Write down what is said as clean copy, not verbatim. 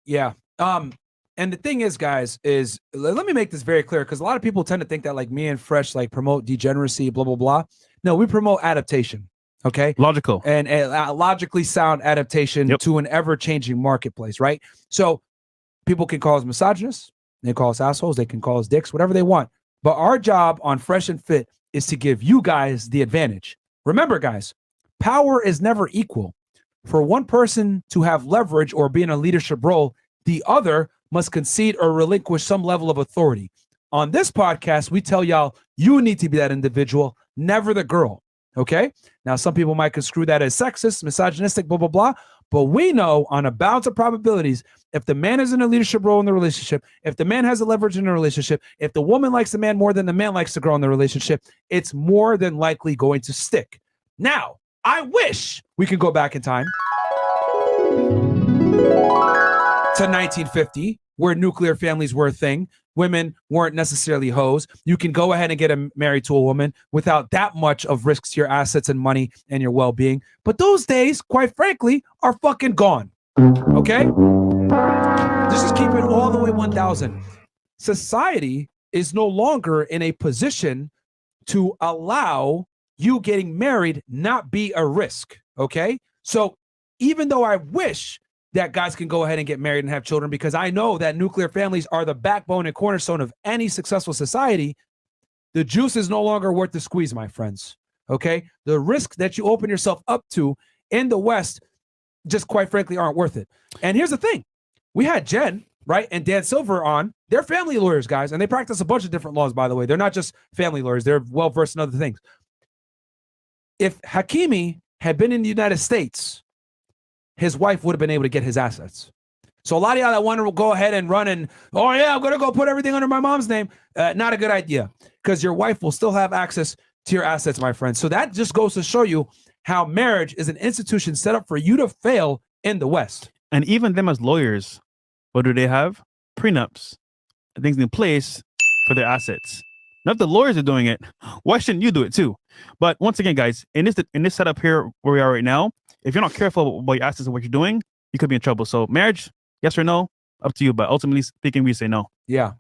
Yeah. And the thing is, guys, is let me make this very clear because a lot of people tend to think that like me and Fresh like promote degeneracy, blah blah blah. No, we promote adaptation. Okay, Logical and logically sound adaptation to an ever changing marketplace, right? So people can call us misogynists, they call us assholes, they can call us dicks, whatever they want. But our job on Fresh and Fit is to give you guys the advantage. Remember, guys, power is never equal. For one person to have leverage or be in a leadership role, the other must concede or relinquish some level of authority. On this podcast, we tell y'all you need to be that individual, never the girl. Okay? Now, some people might construe that as sexist, misogynistic, blah, blah, blah. But we know on a balance of probabilities, if the man is in a leadership role in the relationship, if the man has a leverage in the relationship, if the woman likes the man more than the man likes the girl in the relationship, it's more than likely going to stick. Now, I wish we could go back in time to 1950, where nuclear families were a thing. Women weren't necessarily hoes. You can go ahead and get married to a woman without that much of risks to your assets and money and your well-being. But those days, quite frankly, are fucking gone. Okay? Let's just keep it all the way 1,000. Society is no longer in a position to allow you getting married not be a risk. Okay? So even though I wish that guys can go ahead and get married and have children, because I know that nuclear families are the backbone and cornerstone of any successful society, the juice is no longer worth the squeeze, my friends. Okay? The risks that you open yourself up to in the West just quite frankly aren't worth it. And here's the thing. We had Jen, right, and Dan Silver on. They're family lawyers, guys, and they practice a bunch of different laws, by the way. They're not just family lawyers. They're well-versed in other things. If Hakimi had been in the United States, his wife would have been able to get his assets. So a lot of y'all that want to go ahead and run and, oh yeah, I'm going to go put everything under my mom's name. Not a good idea, because your wife will still have access to your assets, my friend. So that just goes to show you how marriage is an institution set up for you to fail in the West. And even them as lawyers, what do they have? Prenups, things in place for their assets. Now, if the lawyers are doing it, why shouldn't you do it too? But once again, guys, in this setup here where we are right now, if you're not careful about your assets and what you're doing, you could be in trouble. So marriage, yes or no, up to you. But ultimately speaking, we say no. Yeah.